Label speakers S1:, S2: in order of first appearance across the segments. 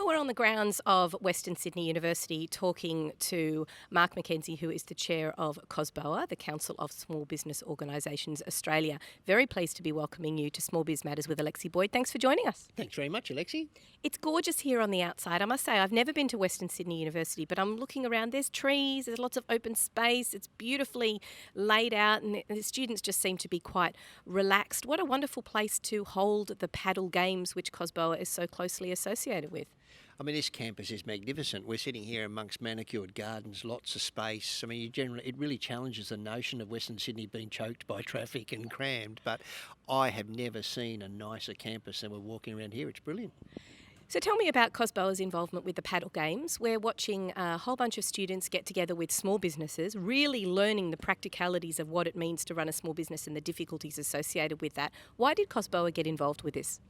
S1: Well, we're on the grounds of Western Sydney University talking to Mark McKenzie, who is the chair of COSBOA, the Council of Small Business Organisations Australia. Very pleased to be welcoming you to Small Biz Matters with Alexi Boyd. Thanks for joining us.
S2: Thanks very much, Alexi.
S1: It's gorgeous here on the outside. I must say, I've never been to Western Sydney University, but I'm looking around. There's trees, there's lots of open space. It's beautifully laid out, and the students just seem to be quite relaxed. What a wonderful place to hold the paddle games, which COSBOA is so closely associated with.
S2: I mean, this campus is magnificent. We're sitting here amongst manicured gardens, lots of space. I mean, it really challenges the notion of Western Sydney being choked by traffic and crammed, but I have never seen a nicer campus than we're walking around here. It's brilliant.
S1: So tell me about COSBOA's involvement with the paddle games. We're watching a whole bunch of students get together with small businesses, really learning the practicalities of what it means to run a small business and the difficulties associated with that. Why did COSBOA get involved with this?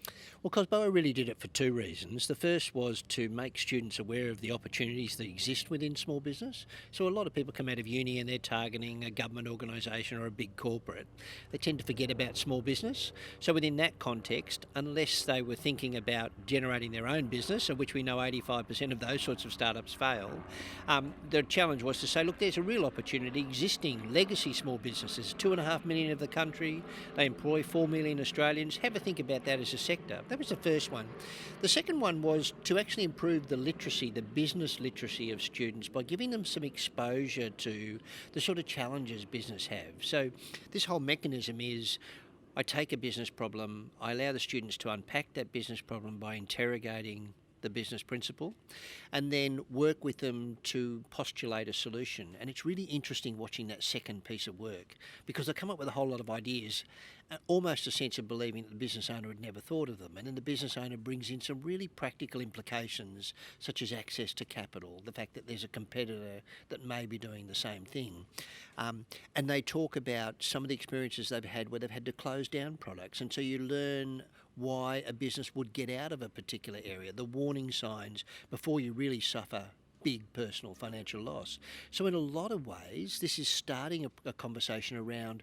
S2: Well, COSBOA really did it for two reasons. The first was to make students aware of the opportunities that exist within small business. So a lot of people come out of uni and they're targeting a government organisation or a big corporate. They tend to forget about small business. So within that context, unless they were thinking about generating their own business, of which we know 85% of those sorts of startups fail, the challenge was to say, look, there's a real opportunity. Existing legacy small businesses, 2.5 million of the country, they employ 4 million Australians. Have a think about that as a sector. That was the first one. The second one was to actually improve the literacy, the business literacy of students by giving them some exposure to the sort of challenges business have. So this whole mechanism is, I take a business problem, I allow the students to unpack that business problem by interrogating the business principle, and then work with them to postulate a solution. And it's really interesting watching that second piece of work, because they come up with a whole lot of ideas, almost a sense of believing that the business owner had never thought of them. And then the business owner brings in some really practical implications, such as access to capital, the fact that there's a competitor that may be doing the same thing. And they talk about some of the experiences they've had where they've had to close down products. And so you learn why a business would get out of a particular area, the warning signs before you really suffer big personal financial loss. So in a lot of ways, this is starting a conversation around,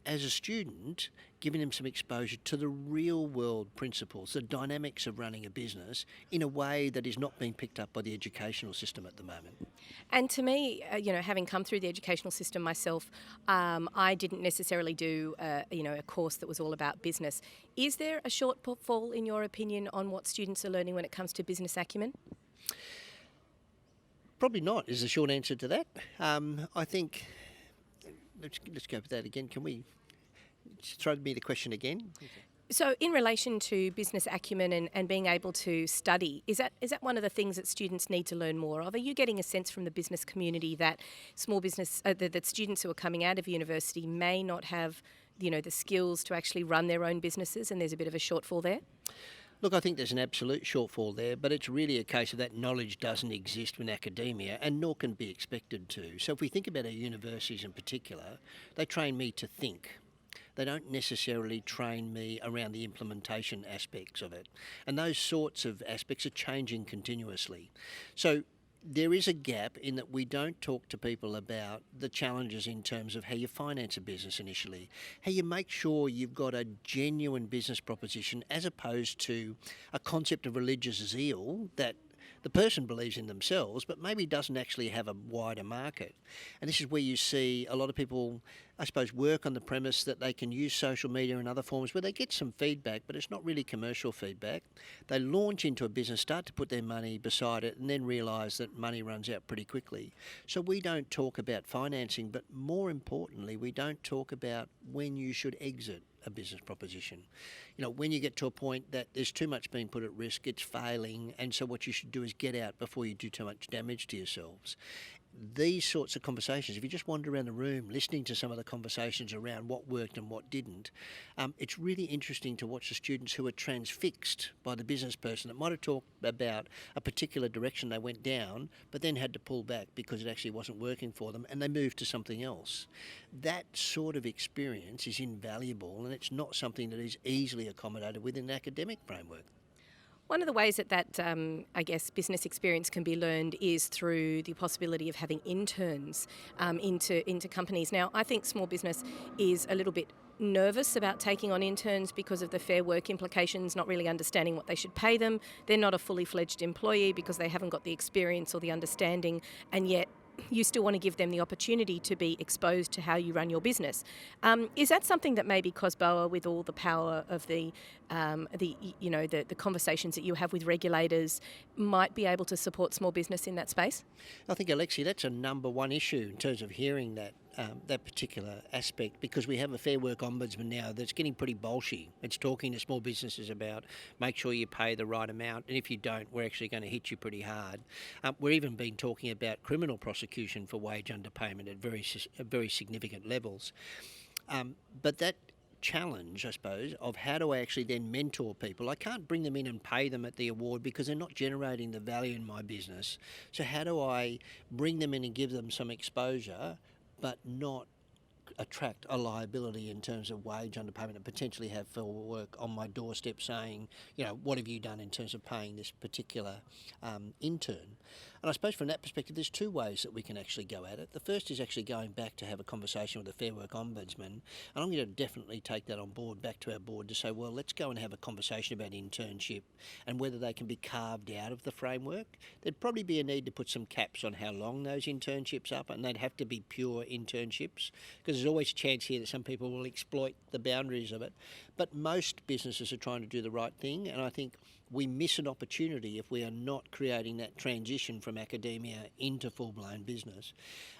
S2: as a student, giving them some exposure to the real world principles, the dynamics of running a business in a way that is not being picked up by the educational system at the moment.
S1: And to me, having come through the educational system myself, I didn't necessarily do, a course that was all about business. Is there a shortfall, in your opinion, on what students are learning when it comes to business acumen?
S2: Probably not, is the short answer to that. I think, let's go with that again. Can we throw me the question again?
S1: So in relation to business acumen and being able to study, is that one of the things that students need to learn more of? Are you getting a sense from the business community that that students who are coming out of university may not have, the skills to actually run their own businesses, and there's a bit of a shortfall there?
S2: Look, I think there's an absolute shortfall there, but it's really a case of that knowledge doesn't exist in academia, and nor can be expected to. So if we think about our universities in particular, they train me to think. They don't necessarily train me around the implementation aspects of it. And those sorts of aspects are changing continuously. So there is a gap in that we don't talk to people about the challenges in terms of how you finance a business initially, how you make sure you've got a genuine business proposition as opposed to a concept of religious zeal that the person believes in themselves, but maybe doesn't actually have a wider market. And this is where you see a lot of people, I suppose, work on the premise that they can use social media and other forms where they get some feedback, but it's not really commercial feedback. They launch into a business, start to put their money beside it, and then realise that money runs out pretty quickly. So we don't talk about financing, but more importantly, we don't talk about when you should exit a business proposition. When you get to a point that there's too much being put at risk, it's failing, and so what you should do is get out before you do too much damage to yourselves. These sorts of conversations, if you just wander around the room listening to some of the conversations around what worked and what didn't, it's really interesting to watch the students who are transfixed by the business person that might have talked about a particular direction they went down, but then had to pull back because it actually wasn't working for them, and they moved to something else. That sort of experience is invaluable, and it's not something that is easily accommodated within an academic framework.
S1: One of the ways that I guess business experience can be learned is through the possibility of having interns into companies. Now, I think small business is a little bit nervous about taking on interns because of the fair work implications, not really understanding what they should pay them. They're not a fully fledged employee because they haven't got the experience or the understanding, and yet you still want to give them the opportunity to be exposed to how you run your business. Is that something that maybe COSBOA, with all the power of the conversations that you have with regulators, might be able to support small business in that space?
S2: I think, Alexi, that's a number one issue in terms of hearing that particular aspect, because we have a Fair Work Ombudsman now that's getting pretty bolshy. It's talking to small businesses about make sure you pay the right amount, and if you don't, we're actually going to hit you pretty hard. We're even been talking about criminal prosecution for wage underpayment at very significant levels. But that challenge, I suppose, of how do I actually then mentor people? I can't bring them in and pay them at the award because they're not generating the value in my business. So how do I bring them in and give them some exposure but not attract a liability in terms of wage underpayment and potentially have Fair Work on my doorstep saying, what have you done in terms of paying this particular intern? And I suppose from that perspective, there's two ways that we can actually go at it. The first is actually going back to have a conversation with the Fair Work Ombudsman, and I'm going to definitely take that on board, back to our board, to say, well, let's go and have a conversation about internship and whether they can be carved out of the framework. There'd probably be a need to put some caps on how long those internships are, and they'd have to be pure internships, because there's always a chance here that some people will exploit the boundaries of it. But most businesses are trying to do the right thing, and I think we miss an opportunity if we are not creating that transition from academia into full-blown business.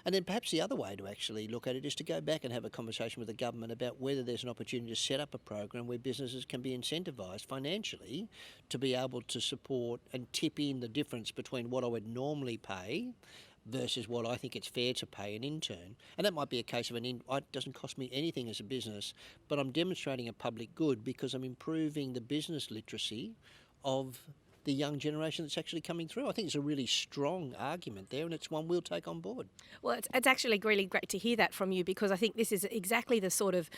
S2: And then perhaps the other way to actually look at it is to go back and have a conversation with the government about whether there's an opportunity to set up a program where businesses can be incentivised financially to be able to support and tip in the difference between what I would normally pay versus what I think it's fair to pay an intern. And that might be a case of it doesn't cost me anything as a business, but I'm demonstrating a public good because I'm improving the business literacy of the young generation that's actually coming through. I think it's a really strong argument there, and it's one we'll take on board.
S1: Well, it's actually really great to hear that from you, because I think this is exactly the sort of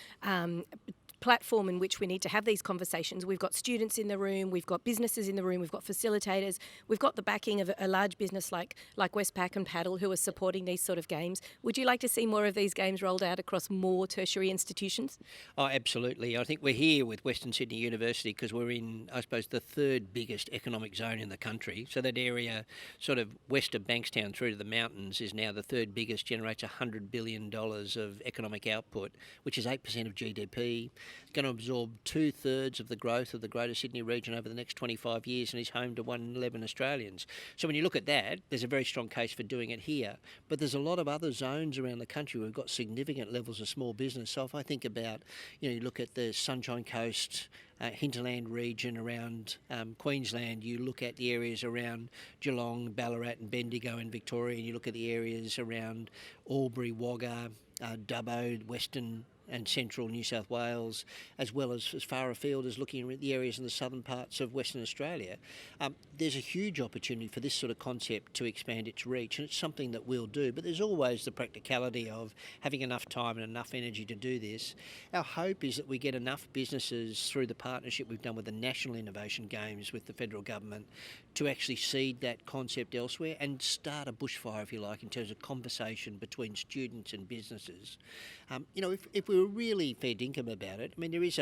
S1: platform in which we need to have these conversations. We've got students in the room, we've got businesses in the room, we've got facilitators, we've got the backing of a large business like Westpac and Paddle who are supporting these sort of games. Would you like to see more of these games rolled out across more tertiary institutions?
S2: Oh, absolutely. I think we're here with Western Sydney University because we're in, I suppose, the third biggest economic zone in the country. So that area sort of west of Bankstown through to the mountains is now the third biggest, generates $100 billion of economic output, which is 8% of GDP. It's going to absorb 2/3 of the growth of the Greater Sydney region over the next 25 years and is home to 1 in 11 Australians. So when you look at that, there's a very strong case for doing it here. But there's a lot of other zones around the country where we've got significant levels of small business. So if I think about, you look at the Sunshine Coast, hinterland region around Queensland, you look at the areas around Geelong, Ballarat and Bendigo in Victoria, and you look at the areas around Albury, Wagga, Dubbo, Western and central New South Wales, as well as far afield as looking at the areas in the southern parts of Western Australia. There's a huge opportunity for this sort of concept to expand its reach, and it's something that we'll do, but there's always the practicality of having enough time and enough energy to do this. Our hope is that we get enough businesses through the partnership we've done with the National Innovation Games with the federal government to actually seed that concept elsewhere and start a bushfire, if you like, in terms of conversation between students and businesses. If we were really fair dinkum about it, I mean, there is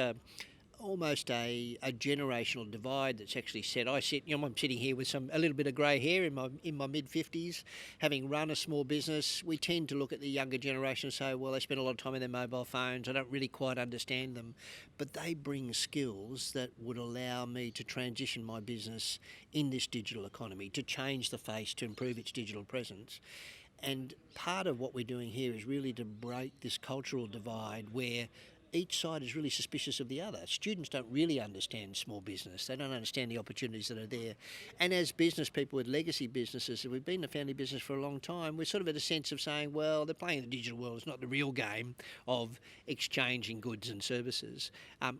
S2: almost a generational divide that's actually set. I'm sitting here with a little bit of grey hair in my mid-50s, having run a small business. We tend to look at the younger generation and say, well, they spend a lot of time on their mobile phones. I don't really quite understand them, but they bring skills that would allow me to transition my business in this digital economy, to change the face, to improve its digital presence. And part of what we're doing here is really to break this cultural divide where each side is really suspicious of the other. Students don't really understand small business. They don't understand the opportunities that are there. And as business people with legacy businesses, we've been in a family business for a long time, we're sort of at a sense of saying, well, they're playing the digital world. It's not the real game of exchanging goods and services.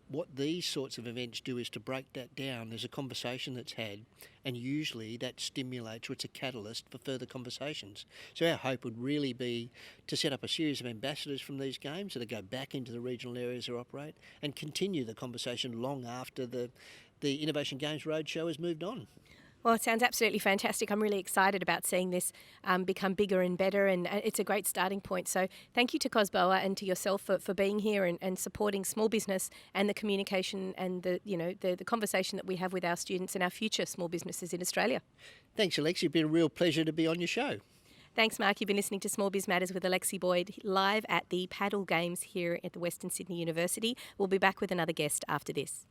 S2: What these sorts of events do is to break that down. There's a conversation that's had, and usually that stimulates, or it's a catalyst for further conversations. So our hope would really be to set up a series of ambassadors from these games that go back into the regional areas they operate and continue the conversation long after the the Innovation Games Roadshow has moved on.
S1: Well, it sounds absolutely fantastic. I'm really excited about seeing this become bigger and better, and it's a great starting point. So thank you to COSBOA and to yourself for being here and supporting small business and the communication and the conversation that we have with our students and our future small businesses in Australia.
S2: Thanks, Alexi. It's been a real pleasure to be on your show.
S1: Thanks, Mark. You've been listening to Small Biz Matters with Alexi Boyd live at the Paddle Games here at the Western Sydney University. We'll be back with another guest after this.